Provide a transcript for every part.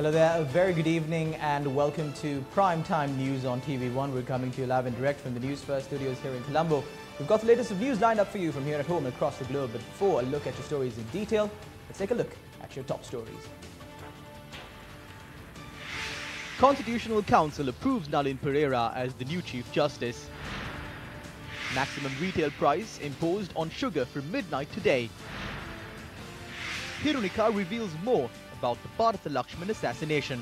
Hello there, a very good evening and welcome to Primetime News on TV1. We're coming to you live and direct from the Newsfirst studios here in Colombo. We've got the latest of news lined up for you from here at home and across the globe. But before a look at your stories in detail, let's take a look at your top stories. Constitutional Council approves Nalin Pereira as the new Chief Justice. Maximum retail price imposed on sugar from midnight today. Hirunika reveals more about the Bharatha Lakshman assassination.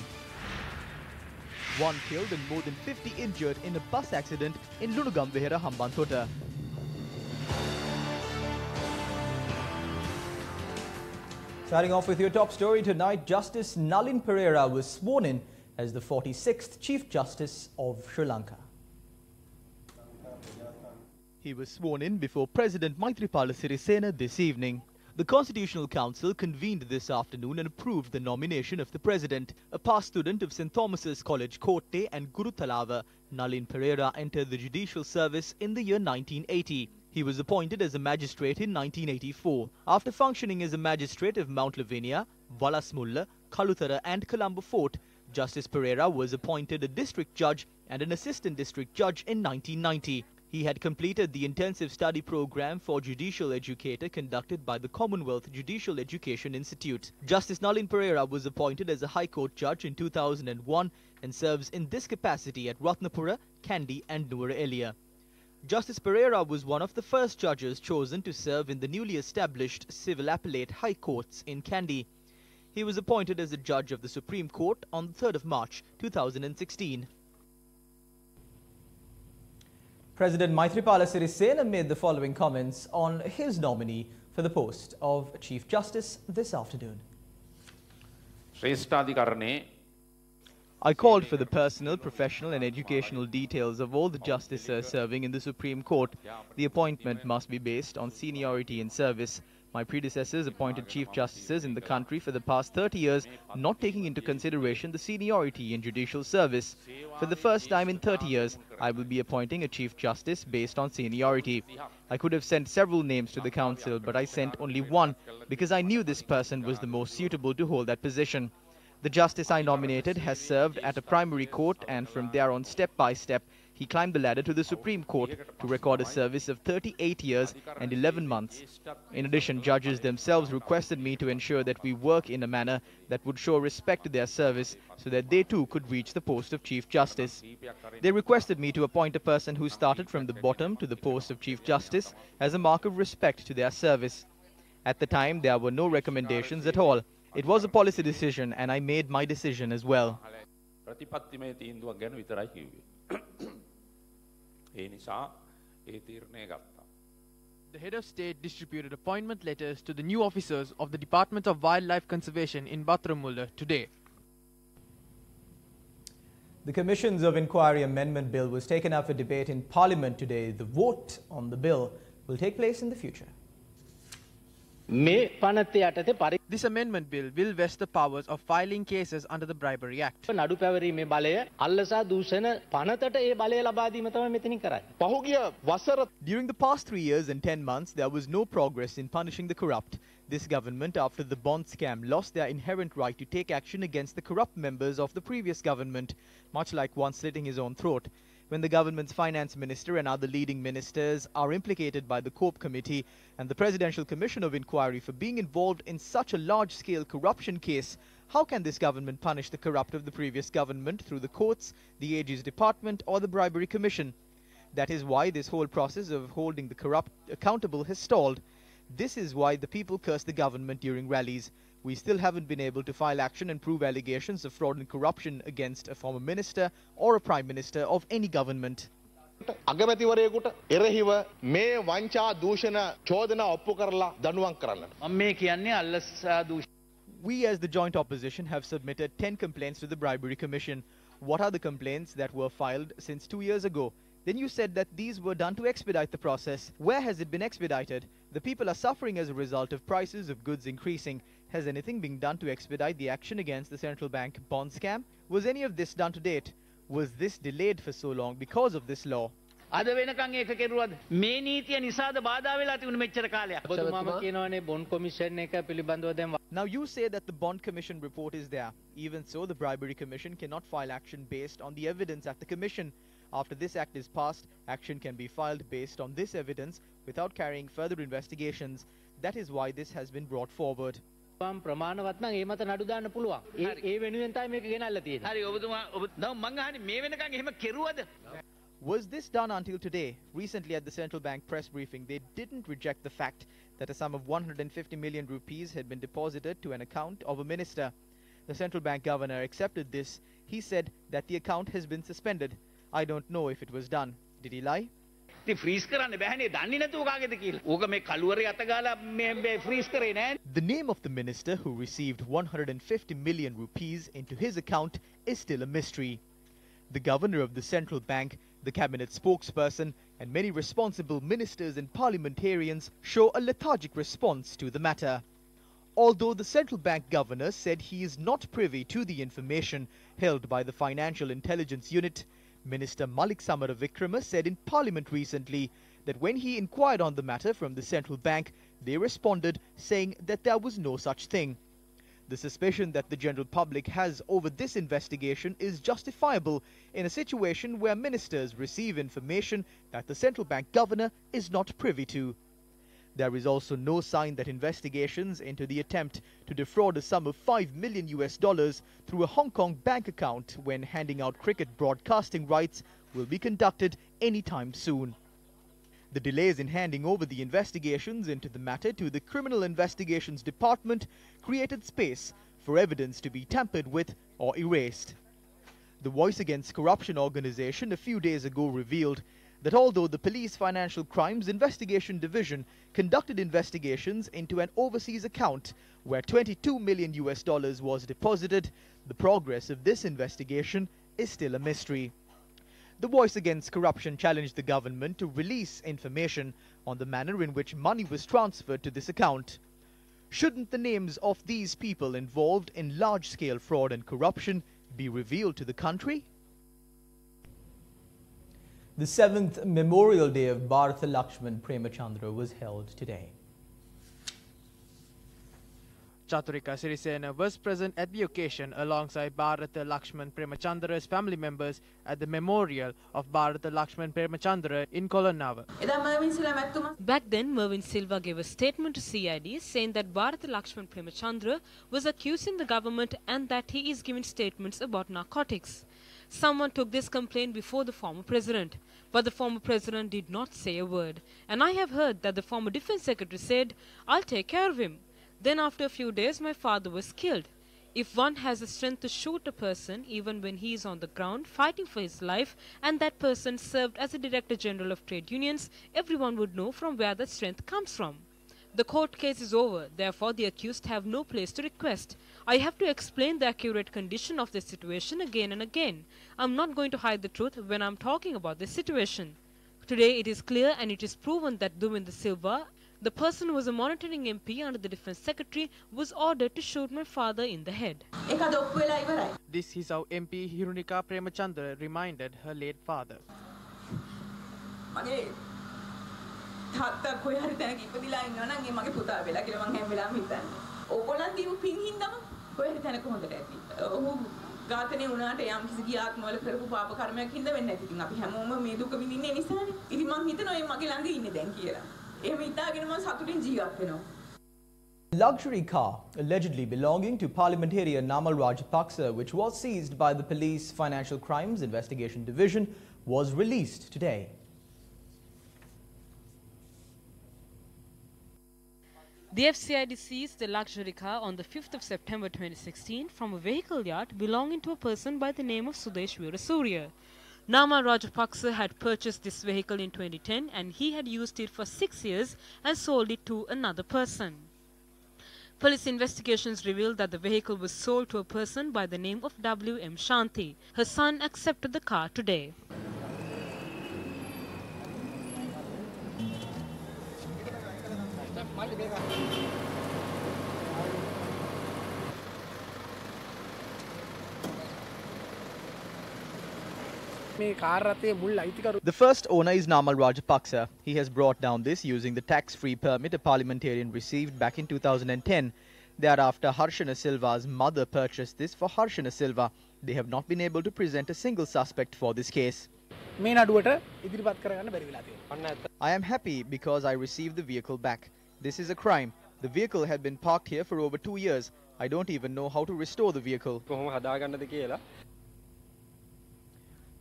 One killed and more than 50 injured in a bus accident in Lunugambehera, Hambantota. Starting off with your top story tonight, Justice Nalin Pereira was sworn in as the 46th Chief Justice of Sri Lanka. He was sworn in before President Maithripala Sirisena this evening. The Constitutional Council convened this afternoon and approved the nomination of the President. A past student of St. Thomas's College, Kotte and Gurutalava, Nalin Pereira entered the judicial service in the year 1980. He was appointed as a magistrate in 1984. After functioning as a magistrate of Mount Lavinia, Valasmulla, Kalutara and Colombo Fort, Justice Pereira was appointed a district judge and an assistant district judge in 1990. He had completed the intensive study program for judicial educator conducted by the Commonwealth Judicial Education Institute. Justice Nalin Pereira was appointed as a High Court judge in 2001 and serves in this capacity at Ratnapura, Kandy and Nuwara Eliya. Justice Pereira was one of the first judges chosen to serve in the newly established Civil Appellate High Courts in Kandy. He was appointed as a judge of the Supreme Court on the 3rd of March 2016. President Maithripala Sirisena made the following comments on his nominee for the post of Chief Justice this afternoon. I called for the personal, professional and educational details of all the justices serving in the Supreme Court. The appointment must be based on seniority in service. My predecessors appointed Chief Justices in the country for the past 30 years, not taking into consideration the seniority in judicial service. For the first time in 30 years, I will be appointing a Chief Justice based on seniority. I could have sent several names to the Council, but I sent only one because I knew this person was the most suitable to hold that position. The Justice I nominated has served at a primary court and from there on step by step, he climbed the ladder to the Supreme Court to record a service of 38 years and 11 months. In addition, judges themselves requested me to ensure that we work in a manner that would show respect to their service so that they too could reach the post of Chief Justice. They requested me to appoint a person who started from the bottom to the post of Chief Justice as a mark of respect to their service. At the time, there were no recommendations at all. It was a policy decision and I made my decision as well. The head of state distributed appointment letters to the new officers of the Department of Wildlife Conservation in Bharatha today. The Commissions of Inquiry Amendment Bill was taken up for debate in Parliament today. The vote on the bill will take place in the future. This amendment bill will vest the powers of filing cases under the Bribery Act. During the past 3 years and 10 months, there was no progress in punishing the corrupt. This government, after the bond scam, lost their inherent right to take action against the corrupt members of the previous government, much like one slitting his own throat. When the government's finance minister and other leading ministers are implicated by the COPE committee and the Presidential Commission of Inquiry for being involved in such a large-scale corruption case, how can this government punish the corrupt of the previous government through the courts, the AG's department or the Bribery Commission? That is why this whole process of holding the corrupt accountable has stalled. This is why the people curse the government during rallies. We still haven't been able to file action and prove allegations of fraud and corruption against a former minister or a prime minister of any government. We as the joint opposition have submitted 10 complaints to the Bribery Commission. What are the complaints that were filed since 2 years ago? Then you said that these were done to expedite the process. Where has it been expedited? The people are suffering as a result of prices of goods increasing. Has anything been done to expedite the action against the central bank bond scam? Was any of this done to date? Was this delayed for so long because of this law? අද වෙනකන් ඒක කෙරුවද මේ නීතිය නිසාද බාධා වෙලා තිබුණ මෙච්චර කාලයක් ඔබතුමාම කියනවානේ බොන්ඩ් කොමිෂන් එක පිළිබඳව දැන් Now you say that the bond commission report is there. Even so, the bribery commission cannot file action based on the evidence at the commission. After this act is passed, action can be filed based on this evidence without carrying further investigations. That is why this has been brought forward. ප්‍රමාණවත් නම් ඒ මත නඩු දාන්න පුළුවන්. ඒ වෙනුවෙන් තමයි මේක ගෙනල්ලා තියෙන්නේ. හරි ඔබතුමා මං අහන්නේ මේ වෙනකන් එහෙම කෙරුවද? Was this done until today? Recently at the central bank press briefing, they didn't reject the fact that a sum of 150 million rupees had been deposited to an account of a minister. The central bank governor accepted this. He said that the account has been suspended. I don't know if it was done. Did he lie? ඉතින් freeze කරන්න බෑනේ දන්නේ නැතුව කාගේද කියලා. ඕක මේ කළුවරේ අත ගාලා මේ ෆ්‍රීස් කරේ නෑ. The name of the minister who received 150 million rupees into his account is still a mystery. The governor of the central bank, the cabinet spokesperson, and many responsible ministers and parliamentarians show a lethargic response to the matter. Although the central bank governor said he is not privy to the information held by the Financial Intelligence Unit, Minister Malik Samaravikrama said in Parliament recently that when he inquired on the matter from the central bank, they responded saying that there was no such thing. The suspicion that the general public has over this investigation is justifiable in a situation where ministers receive information that the central bank governor is not privy to. There is also no sign that investigations into the attempt to defraud a sum of $5 million through a Hong Kong bank account when handing out cricket broadcasting rights will be conducted anytime soon. The delays in handing over the investigations into the matter to the Criminal Investigations Department created space for evidence to be tampered with or erased. The Voice Against Corruption organization a few days ago revealed that although the Police Financial Crimes Investigation Division conducted investigations into an overseas account where $22 million was deposited, the progress of this investigation is still a mystery. The Voice Against Corruption challenged the government to release information on the manner in which money was transferred to this account. Shouldn't the names of these people involved in large-scale fraud and corruption be revealed to the country? The 7th Memorial Day of Bharatha Lakshman Premachandra was held today. Chaturika Sirisena was present at the occasion alongside Bharatha Lakshman Premachandra's family members at the memorial of Bharatha Lakshman Premachandra in Kolonava. Back then, Mervyn Silva gave a statement to CID saying that Bharatha Lakshman Premachandra was accusing the government and that he is giving statements about narcotics. Someone took this complaint before the former president, but the former president did not say a word. And I have heard that the former defense secretary said, "I'll take care of him." Then after a few days, my father was killed. If one has the strength to shoot a person even when he is on the ground fighting for his life and that person served as a Director General of Trade Unions, everyone would know from where that strength comes from. The court case is over, therefore the accused have no place to request. I have to explain the accurate condition of this situation again and again. I'm not going to hide the truth when I'm talking about this situation. Today it is clear and it is proven that Duminda Silva, the person who was a monitoring MP under the Defence Secretary, was ordered to shoot my father in the head. This is how MP Hirunika Premachandra reminded her late father. තාත්තා කොයි හරි තැනක ඉපදිලා ඉන්නවා නම් ඒ මගේ පුතා වෙලා කියලා මං හැම වෙලාවෙම හිතන්නේ. ඕගොල්ලන් දීපු පින් හින්දාම කොයි හරි තැනක හොඳට ඇති. ඔහු ඝාතනය වුණාට යම් කිසි ගියාත්මවල කරපු පාප කර්මයක් හින්දා වෙන්නේ නැති. ඉතින් අපි හැමෝම මේ දුක විඳින්නේ නිසානේ. ඉතින් මං හිතනවා මේ මගේ ළඟ ඉන්නේ දැන් කියලා. එහෙම හිතාගෙන මං සතුටින් ජීවත් වෙනවා. Luxury car allegedly belonging to parliamentarian Namal Rajapaksa, which was seized by the Police Financial Crimes Investigation Division, was released today. The FCID seized the luxury car on the 5th of September 2016 from a vehicle yard belonging to a person by the name of Sudesh Veerasurya. Nama Rajapaksa had purchased this vehicle in 2010 and he had used it for 6 years and sold it to another person. Police investigations revealed that the vehicle was sold to a person by the name of W.M. Shanti. Her son accepted the car today. The first owner is Namal Rajapaksa. He has brought down this using the tax-free permit a parliamentarian received back in 2010. Thereafter, Harshana Silva's mother purchased this for Harshana Silva. They have not been able to present a single suspect for this case. I am happy because I received the vehicle back. This is a crime. The vehicle had been parked here for over 2 years. I don't even know how to restore the vehicle.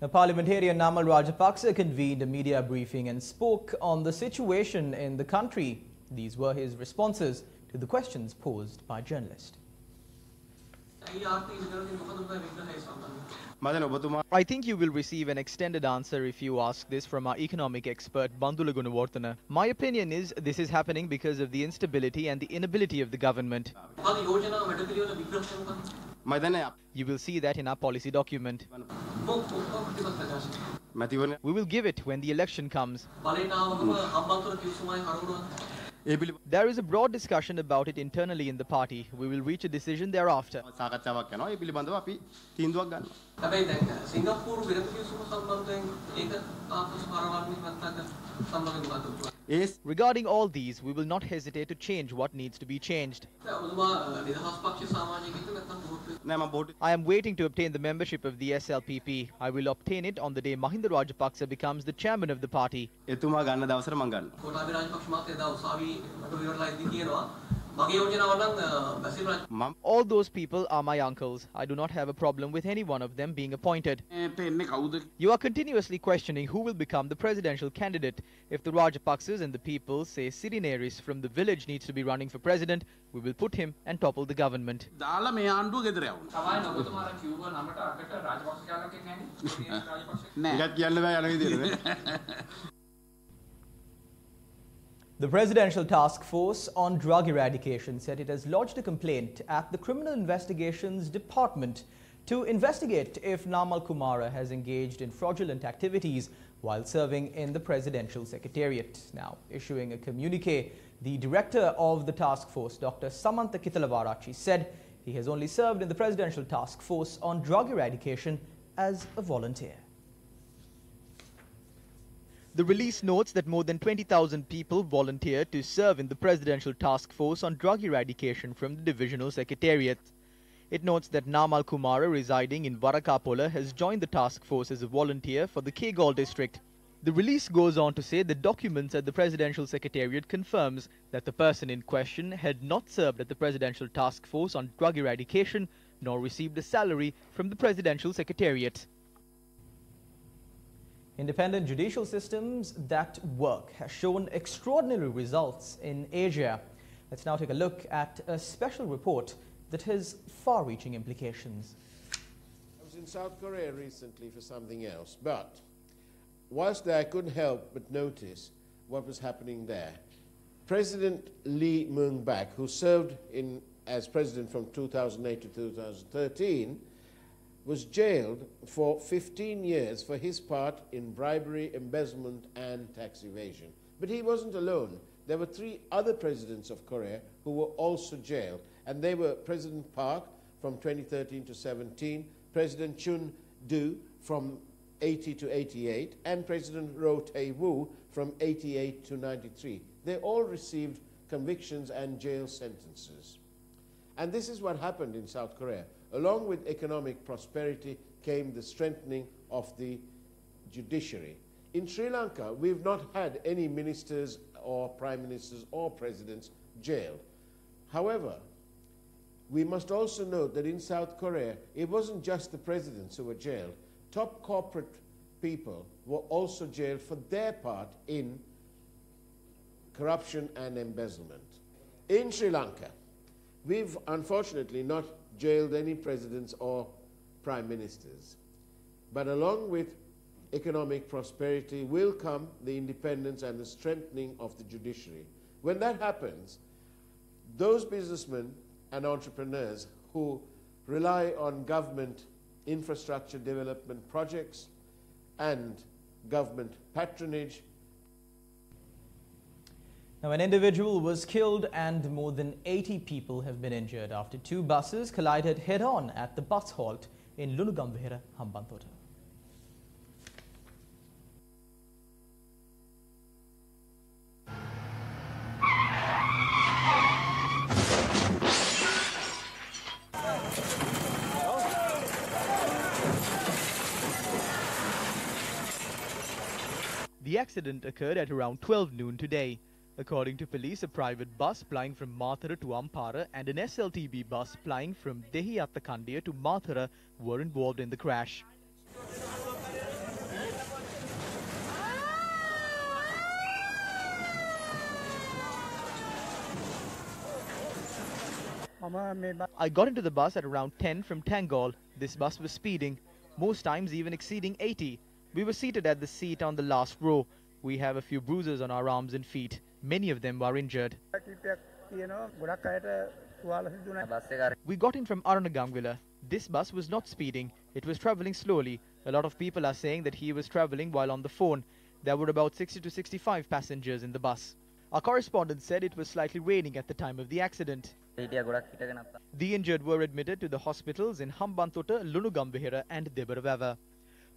Now, Parliamentarian Namal Rajapaksa convened a media briefing and spoke on the situation in the country. These were his responses to the questions posed by journalists. I think you will receive an extended answer if you ask this from our economic expert Bandula Gunawarthana. My opinion is this is happening because of the instability and the inability of the government. You will see that in our policy document. We will give it when the election comes. There is a broad discussion about it internally in the party. We will reach a decision thereafter. Regarding all these, we will not hesitate to change what needs to be changed. I am waiting to obtain the membership of the SLPP. I will obtain it on the day Mahinda Rajapaksa becomes the chairman of the party. All those people are my uncles. I do not have a problem with any one of them being appointed. You are continuously questioning who will become the presidential candidate. If the Rajapaksas and the people say Sirineris from the village needs to be running for president, we will put him and topple the government. The Presidential Task Force on Drug Eradication said it has lodged a complaint at the Criminal Investigations Department to investigate if Namal Kumara has engaged in fraudulent activities while serving in the Presidential Secretariat. Now, issuing a communique, the director of the task force, Dr. Samantha Kitalavarachi, said he has only served in the Presidential Task Force on Drug Eradication as a volunteer. The release notes that more than 20,000 people volunteered to serve in the Presidential Task Force on Drug Eradication from the Divisional Secretariat. It notes that Namal Kumara, residing in Varakapola, has joined the task force as a volunteer for the Kegal district. The release goes on to say the documents at the Presidential Secretariat confirms that the person in question had not served at the Presidential Task Force on Drug Eradication nor received a salary from the Presidential Secretariat. Independent judicial systems that work has shown extraordinary results in Asia. Let's now take a look at a special report that has far-reaching implications. I was in South Korea recently for something else, but whilst there I couldn't help but notice what was happening there. President Lee Myung-bak, who served as president from 2008 to 2013, was jailed for 15 years for his part in bribery, embezzlement, and tax evasion. But he wasn't alone. There were 3 other presidents of Korea who were also jailed, and they were President Park from 2013 to 17, President Chun Do from 80 to 88, and President Roh Tae-woo from 88 to 93. They all received convictions and jail sentences. And this is what happened in South Korea. Along with economic prosperity came the strengthening of the judiciary. In Sri Lanka, we've not had any ministers or prime ministers or presidents jailed. However, we must also note that in South Korea, it wasn't just the presidents who were jailed. Top corporate people were also jailed for their part in corruption and embezzlement. In Sri Lanka, we've unfortunately not jailed any presidents or prime ministers. But along with economic prosperity will come the independence and the strengthening of the judiciary. When that happens, those businessmen and entrepreneurs who rely on government infrastructure development projects and government patronage. Now, an individual was killed and more than 80 people have been injured after 2 buses collided head-on at the bus halt in Lunugambhera, Hambantota. The accident occurred at around 12 noon today. According to police, a private bus plying from Mathura to Ampara and an SLTB bus plying from Dehiyattakandiya to Mathura were involved in the crash. I got into the bus at around 10 from Tangol. This bus was speeding, most times even exceeding 80. We were seated at the seat on the last row. We have a few bruises on our arms and feet. Many of them are injured. We got in from Aranagangwila. This bus was not speeding. It was travelling slowly. A lot of people are saying that he was travelling while on the phone. There were about 60 to 65 passengers in the bus. Our correspondent said it was slightly raining at the time of the accident. The injured were admitted to the hospitals in Hambantota, Lunugambihira and Debaravava.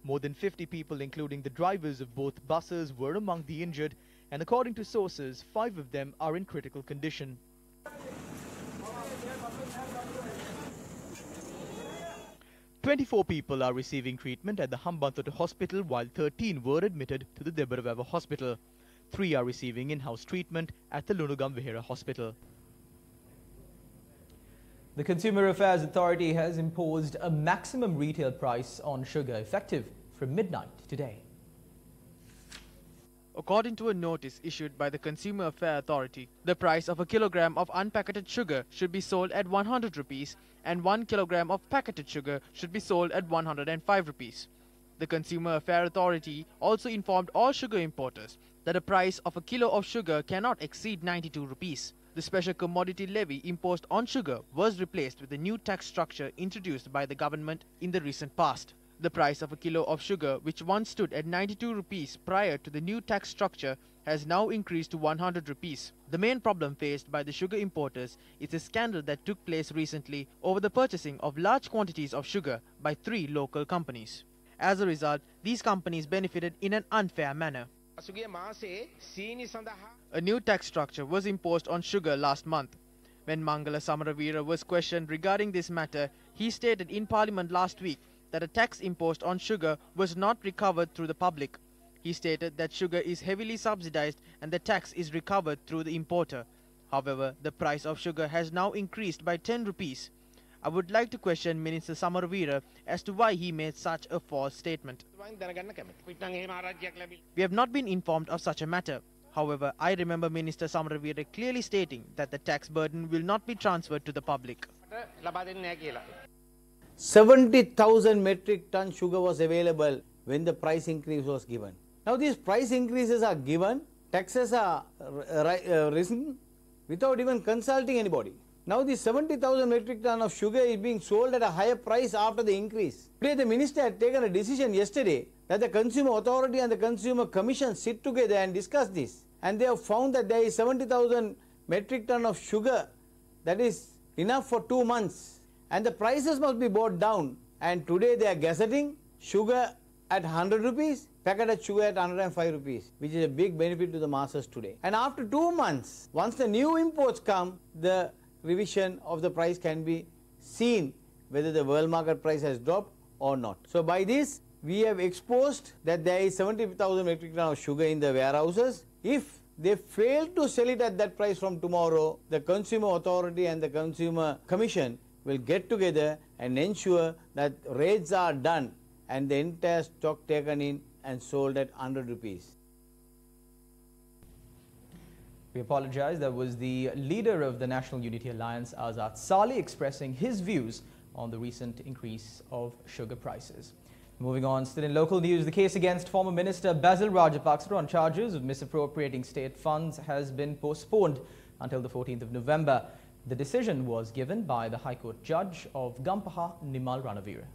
More than 50 people, including the drivers of both buses, were among the injured, and according to sources, 5 of them are in critical condition. "24 people are receiving treatment at the Hambantota hospital, while 13 were admitted to the Debaravava hospital. 3 are receiving in-house treatment at the Lunugambihira hospital. The Consumer Affairs Authority has imposed a maximum retail price on sugar effective from midnight today. According to a notice issued by the Consumer Affairs Authority, the price of a kilogram of unpacketed sugar should be sold at 100 rupees and 1 kilogram of packeted sugar should be sold at 105 rupees. The Consumer Affairs Authority also informed all sugar importers that the price of a kilo of sugar cannot exceed 92 rupees. The special commodity levy imposed on sugar was replaced with a new tax structure introduced by the government in the recent past. The price of a kilo of sugar, which once stood at 92 rupees prior to the new tax structure, has now increased to 100 rupees. The main problem faced by the sugar importers is a scandal that took place recently over the purchasing of large quantities of sugar by 3 local companies. As a result, these companies benefited in an unfair manner. A new tax structure was imposed on sugar last month. When Mangala Samaravira was questioned regarding this matter, he stated in Parliament last week that a tax imposed on sugar was not recovered through the public. He stated that sugar is heavily subsidized and the tax is recovered through the importer. However, the price of sugar has now increased by 10 rupees. I would like to question Minister Samaravira as to why he made such a false statement. We have not been informed of such a matter. However, I remember Minister Samaravira clearly stating that the tax burden will not be transferred to the public. 70,000 metric ton sugar was available when the price increase was given. Now these price increases are given, taxes are risen without even consulting anybody. Now the 70,000 metric ton of sugar is being sold at a higher price after the increase. Today the minister had taken a decision yesterday that the Consumer Authority and the Consumer Commission sit together and discuss this. And they have found that there is 70,000 metric ton of sugar that is enough for 2 months. And the prices must be brought down. And today they are gazetting sugar at 100 rupees, packeted sugar at 105 rupees, which is a big benefit to the masses today. And after 2 months, once the new imports come, the revision of the price can be seen whether the world market price has dropped or not. So by this, we have exposed that there is 70,000 metric ton of sugar in the warehouses. If they fail to sell it at that price from tomorrow, the Consumer Authority and the Consumer Commission will get together and ensure that raids are done and the entire stock taken in and sold at 100 rupees. We apologize. That was the leader of the National Unity Alliance, Azad Saleh, expressing his views on the recent increase of sugar prices. Moving on, still in local news, the case against former Minister Basil Rajapaksa on charges of misappropriating state funds has been postponed until the 14th of November. The decision was given by the High Court judge of Gampaha, Nimal Ranavira.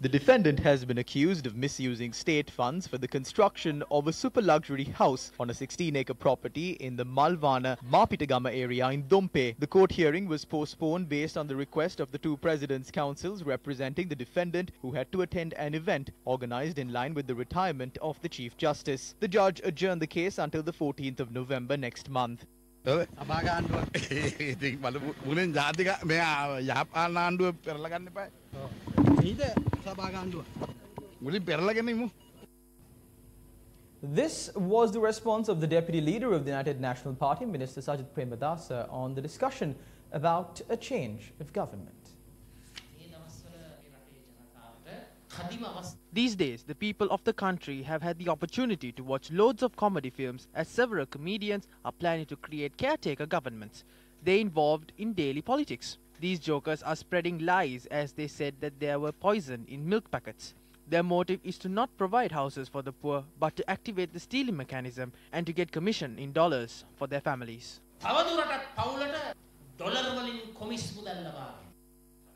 The defendant has been accused of misusing state funds for the construction of a super luxury house on a 16-acre property in the Malvana Mapitagama area in Dompe. The court hearing was postponed based on the request of the 2 presidents' counsels representing the defendant, who had to attend an event organized in line with the retirement of the Chief Justice. The judge adjourned the case until the 14th of November next month. This was the response of the Deputy Leader of the United National Party, Minister Sajith Premadasa, on the discussion about a change of government. These days, the people of the country have had the opportunity to watch loads of comedy films as several comedians are planning to create caretaker governments. They involved in daily politics. These jokers are spreading lies as they said that there were poison in milk packets. Their motive is to not provide houses for the poor, but to activate the stealing mechanism and to get commission in dollars for their families.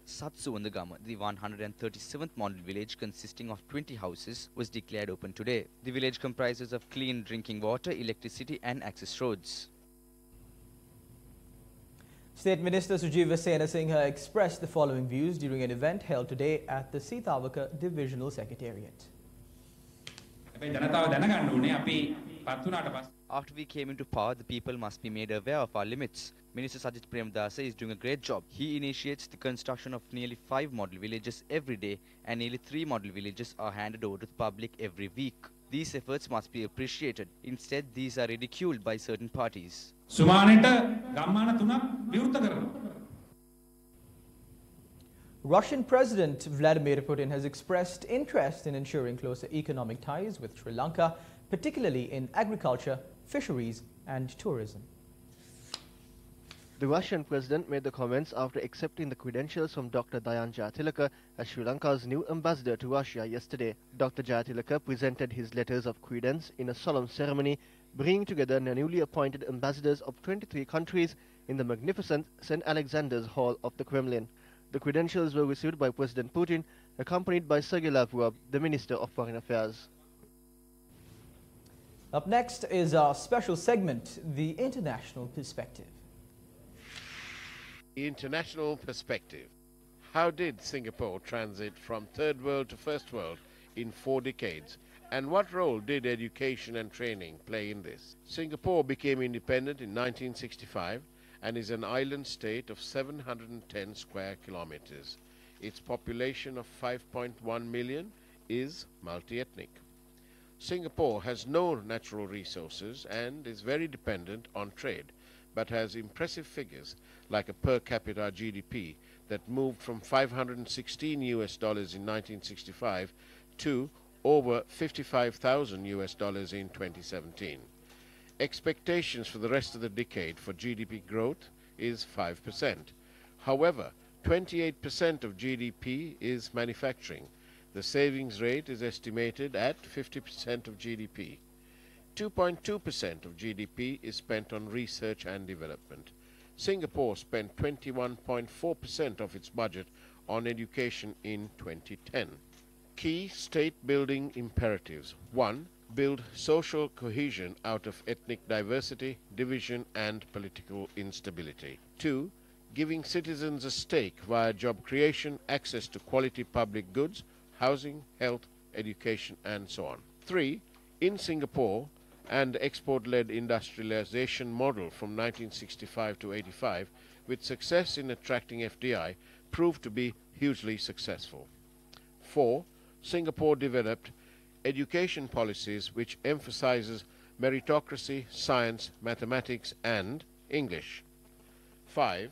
Satsuwandagama, the 137th model village consisting of 20 houses, was declared open today. The village comprises of clean drinking water, electricity and access roads. State Minister Sujiva Senasinghe expressed the following views during an event held today at the Sitawaka Divisional Secretariat. After we came into power, the people must be made aware of our limits. Minister Sajith Premadasa is doing a great job. He initiates the construction of nearly 5 model villages every day, and nearly 3 model villages are handed over to the public every week. These efforts must be appreciated. Instead, these are ridiculed by certain parties. Russian President Vladimir Putin has expressed interest in ensuring closer economic ties with Sri Lanka, particularly in agriculture, fisheries and tourism. The Russian president made the comments after accepting the credentials from Dr. Dayan Jayatilaka as Sri Lanka's new ambassador to Russia yesterday. Dr. Jayatilaka presented his letters of credence in a solemn ceremony, bringing together the newly appointed ambassadors of 23 countries in the magnificent St. Alexander's Hall of the Kremlin. The credentials were received by President Putin, accompanied by Sergei Lavrov, the Minister of Foreign Affairs. Up next is our special segment, The International Perspective. International perspective. How did Singapore transit from third world to first world in 4 decades? And what role did education and training play in this? Singapore became independent in 1965 and is an island state of 710 square kilometers. Its population of 5.1 million is multi-ethnic. Singapore has no natural resources and is very dependent on trade, but has impressive figures like a per capita GDP that moved from $516 in 1965 to over $55,000 in 2017. Expectations for the rest of the decade for GDP growth is 5%. However, 28% of GDP is manufacturing. The savings rate is estimated at 50% of GDP. 2.2% of GDP is spent on research and development. Singapore spent 21.4% of its budget on education in 2010. Key state-building imperatives. 1. Build social cohesion out of ethnic diversity, division and political instability. 2. Giving citizens a stake via job creation, access to quality public goods, housing, health, education and so on. 3. In Singapore, and export-led industrialization model from 1965 to 85, with success in attracting FDI, proved to be hugely successful. 4. Singapore developed education policies which emphasizes meritocracy, science, mathematics and English. 5.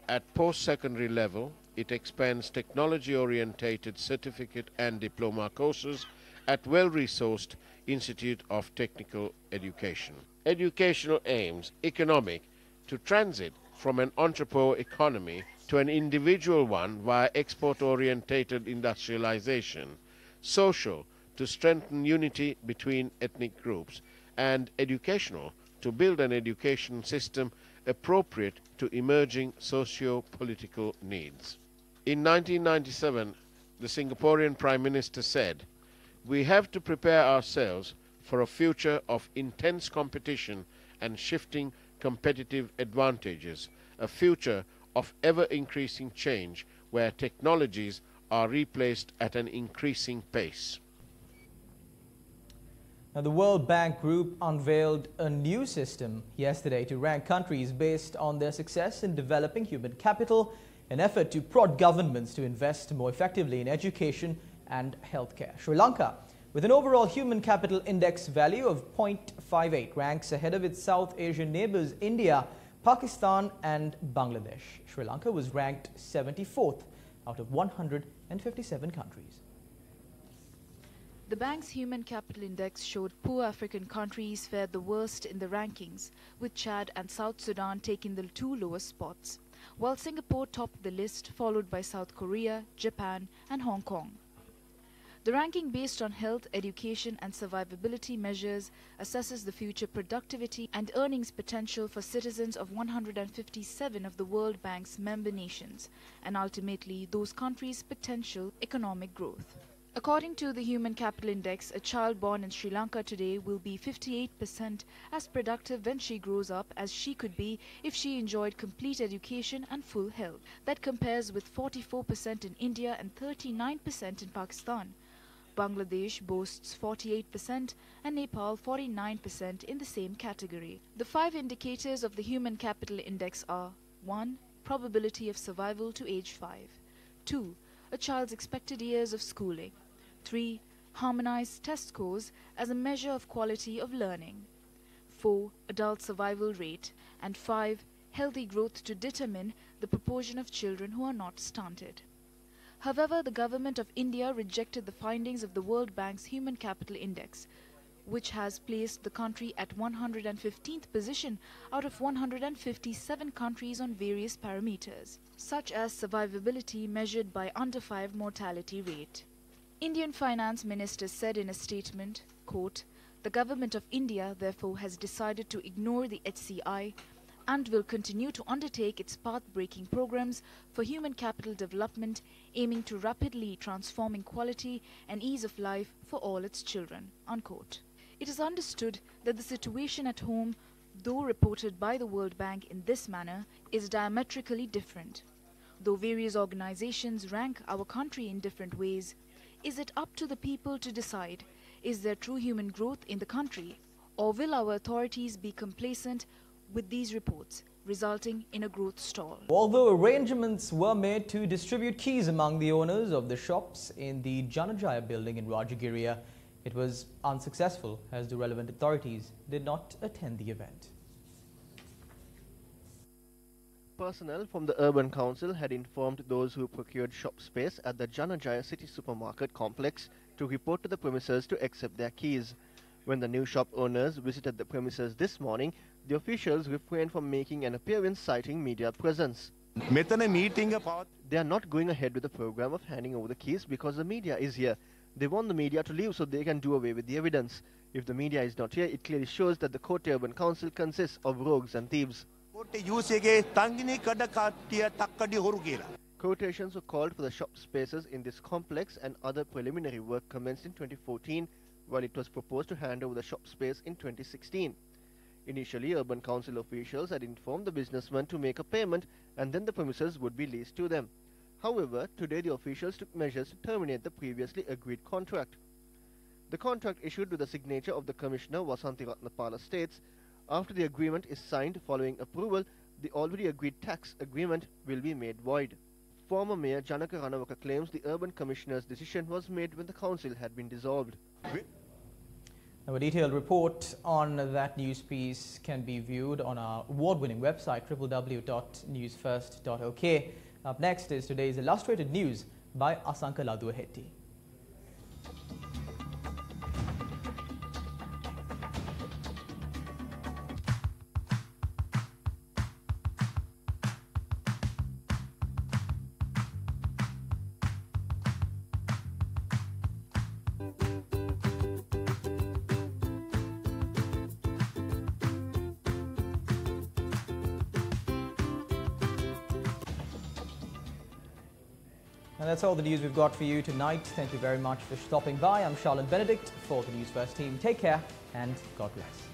At post-secondary level, it expands technology-orientated certificate and diploma courses at well-resourced Institute of Technical Education. Educational aims, economic, to transit from an entrepreneur economy to an individual one via export-orientated industrialization. Social, to strengthen unity between ethnic groups. And educational, to build an education system appropriate to emerging socio-political needs. In 1997, the Singaporean Prime Minister said, "We have to prepare ourselves for a future of intense competition and shifting competitive advantages, a future of ever-increasing change where technologies are replaced at an increasing pace." Now, the World Bank Group unveiled a new system yesterday to rank countries based on their success in developing human capital, an effort to prod governments to invest more effectively in education and healthcare. Sri Lanka With an overall human capital index value of 0.58, ranks ahead of its South Asian neighbours India, Pakistan and Bangladesh. Sri Lanka was ranked 74th out of 157 countries. The bank's Human Capital Index showed poor African countries fared the worst in the rankings, with Chad and South Sudan taking the two lowest spots, while Singapore topped the list, followed by South Korea, Japan and Hong Kong. The ranking, based on health, education and survivability measures, assesses the future productivity and earnings potential for citizens of 157 of the World Bank's member nations, and ultimately those countries' potential economic growth. According to the Human Capital Index, a child born in Sri Lanka today will be 58% as productive when she grows up as she could be if she enjoyed complete education and full health. That compares with 44% in India and 39% in Pakistan. Bangladesh boasts 48% and Nepal 49% in the same category. The 5 indicators of the Human Capital Index are: 1. Probability of survival to age 5. 2. A child's expected years of schooling. 3. Harmonized test scores as a measure of quality of learning. 4. Adult survival rate. And 5. Healthy growth to determine the proportion of children who are not stunted. However, the government of India rejected the findings of the World Bank's Human Capital Index, which has placed the country at 115th position out of 157 countries on various parameters, such as survivability measured by under 5 mortality rate. Indian Finance Minister said in a statement, quote, "The government of India therefore has decided to ignore the HCI and will continue to undertake its path-breaking programs for human capital development, aiming to rapidly transforming quality and ease of life for all its children." Unquote. It is understood that the situation at home, though reported by the World Bank in this manner, is diametrically different. Though various organizations rank our country in different ways, is it up to the people to decide, is there true human growth in the country, or will our authorities be complacent with these reports, resulting in a growth stall? Although arrangements were made to distribute keys among the owners of the shops in the Janajaya building in Rajagiriya, it was unsuccessful as the relevant authorities did not attend the event. Personnel from the Urban Council had informed those who procured shop space at the Janajaya City Supermarket complex to report to the premises to accept their keys. When the new shop owners visited the premises this morning, the officials refrained from making an appearance, citing media presence. They are not going ahead with the program of handing over the keys because the media is here. They want the media to leave so they can do away with the evidence. If the media is not here, it clearly shows that the Kotte Urban Council consists of rogues and thieves. Quotations were called for the shop spaces in this complex, and other preliminary work commenced in 2014, while it was proposed to hand over the shop space in 2016. Initially, Urban Council officials had informed the businessmen to make a payment and then the premises would be leased to them. However, today the officials took measures to terminate the previously agreed contract. The contract, issued with the signature of the Commissioner Vasanthi Ratnapala, states, after the agreement is signed following approval, the already agreed tax agreement will be made void. Former Mayor Janaka Ranawaka claims the Urban Commissioner's decision was made when the council had been dissolved. Now, a detailed report on that news piece can be viewed on our award-winning website www.newsfirst.lk. Up next is today's illustrated news by Asanka Laduahetti. And that's all the news we've got for you tonight. Thank you very much for stopping by. I'm Charlotte Benedict for the News First team. Take care and God bless.